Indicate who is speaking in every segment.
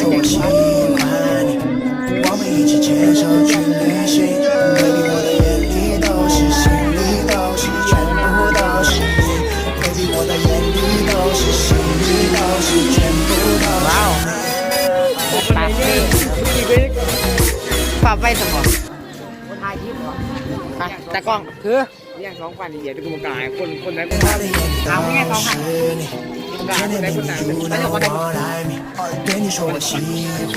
Speaker 1: 说我喜欢你，我们一起牵手去旅行。Baby， 我的眼里都是，心里都是，全部都是你。Baby， 我的眼里都是，心里都是，全部都是你。
Speaker 2: ปากนี่ปากไปสมองถ่ายคลิปเหรอแต่กล้องคือเรียกสองปันเดียวที่กูมากายคนไหนคนนั้นเอาไม่ง่ายสองพันกายคนไหนคนนั้นแล้วจะคนไหน
Speaker 1: 对你说我喜欢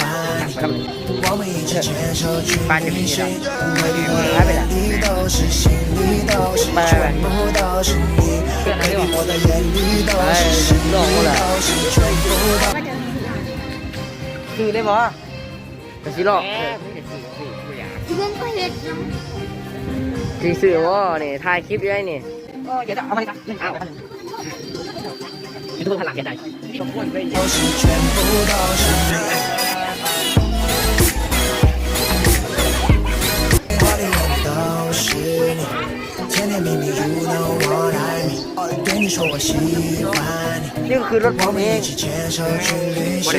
Speaker 1: 你，我们一起牵手去旅行。Baby， 我的眼里都是，心里都是，全部都是你。Baby， 我的眼里都是，心里都是，全部都是你。
Speaker 2: คือได้บ่กะสิหรอกคือสื่อว่านี่ถ่ายคลิปได้นี่เดี๋ยวเอาไปนะเอายูทูบพลังยังไงต้องวนไป
Speaker 1: 甜甜蜜蜜，You know what I mean。对你说我喜欢你，
Speaker 2: นี่คือรถผมเอง
Speaker 1: 牵手去旅行。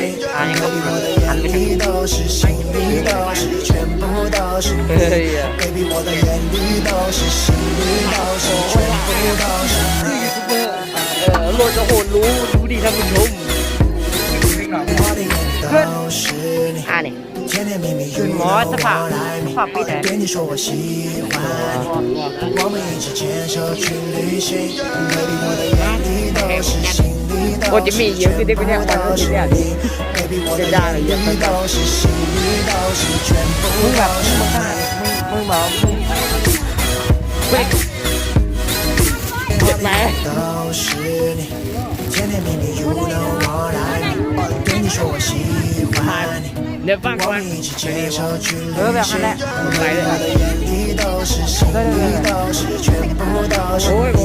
Speaker 1: Baby， 我的眼里都是，心里都是，全部都是你。Baby， 我的眼里都是，心里都是，全部都是你。
Speaker 2: รถจะโหดรู้ดีท่านผู้ชมนี่คือหมอสภาพปีไหน
Speaker 1: 对你说我喜欢你，我们一起牵手去旅行。Baby， 我的眼里都是，心里都是，全部都是你。Baby， 我的眼里都是，心里都是，全部都是你。
Speaker 2: มึงบอกเฮ้ยเจ็บไหม
Speaker 1: 都是你，甜甜蜜蜜，You know what I mean。对你说我喜欢你，
Speaker 2: เดี๋ยวฟังก่
Speaker 1: 我
Speaker 2: อน
Speaker 1: 们一起牵手去旅
Speaker 2: แบบ
Speaker 1: 行。
Speaker 2: นั้นแหละ
Speaker 1: Baby， 我的眼里都是，心里都是，全部都是你。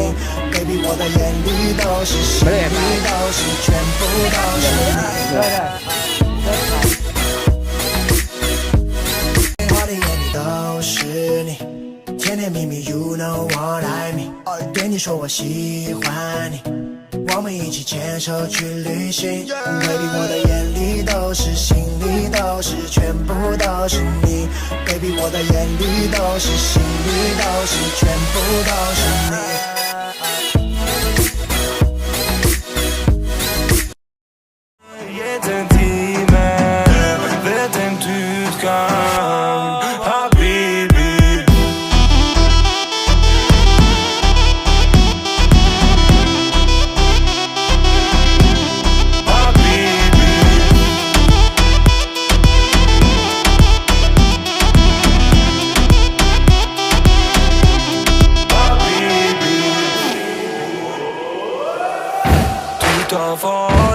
Speaker 1: Baby， 我的眼里都是，心里都是，全部都是你。我的眼里都是你，甜甜蜜蜜，You know what I mean。对你说我喜欢你，我们一起牵手去旅行。Baby， 我的眼里都是，心里都是，全部都是你。Baby， 我的眼里都是，心里都是，全部都是你。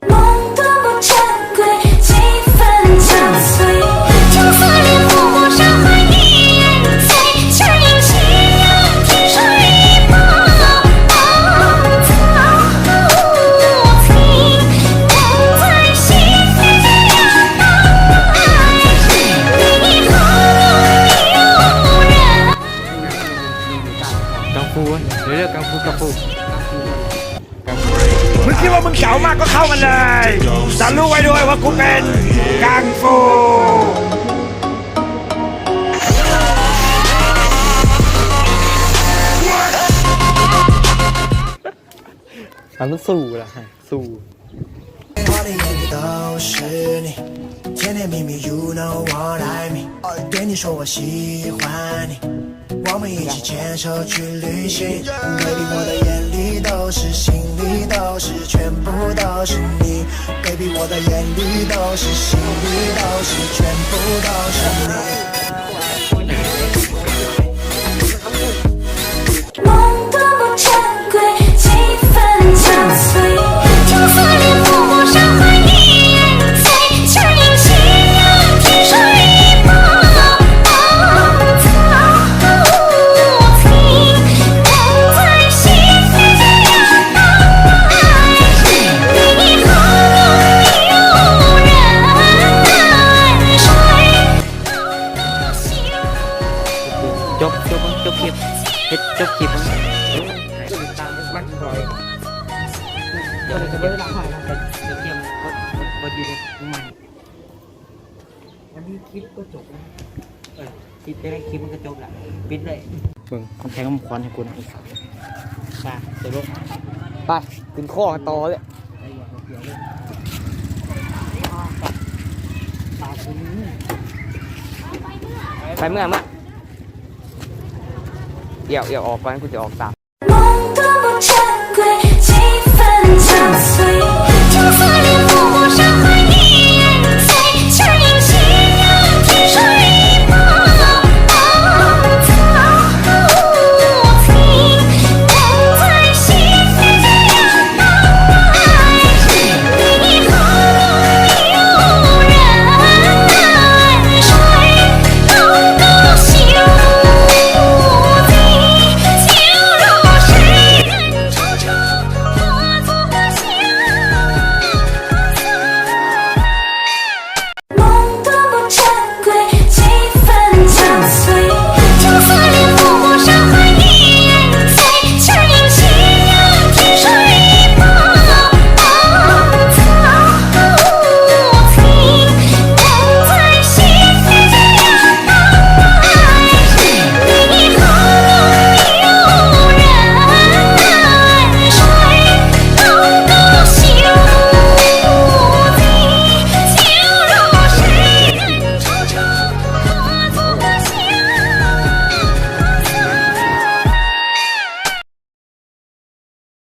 Speaker 3: 梦多么珍贵，几分憔悴。青色莲浮过山海一人醉，却因夕阳天水波浪草无情，人在心里这样爱，你何有人？
Speaker 2: กังฟูเรียกกังฟูมึงคิดว่ามึงเก๋ามากก็เข้ามันเลยแต่รู้ไว้ด้วยว่ากูเป็นกังฟูมันสู้ล่ะสู้
Speaker 1: 我的眼里都是你，甜甜蜜蜜，You know what I mean。对你说我喜欢你，我们一起牵手去旅行。Baby， 我的眼里都是，心里都是，全部都是你。Baby， 我的眼里都是，心里都是，全部都是你。
Speaker 3: 梦多么珍贵，几分憔悴。青色莲浮过山海一人醉，却因夕阳天水波浪草无情，人在心里这样爱，你何有人睡？
Speaker 2: จบคลิปเฮ็ดจบคลิปตามมันคอยเดี๋ยวจะเวลาถ่ายนะเดี๋ยวเตรียมบอดีมัน คลิปก็จบแล้วคลิปได้คลิปมันก็จบแล้วปิดเลยเบิ่งคำแทงคำควันให้กูนะอีกไปเดี๋ยวลงไปขึ้นข้อกันต่อเลยไปเมื่อมาเดี๋ยวออกไปกูจะออกตาม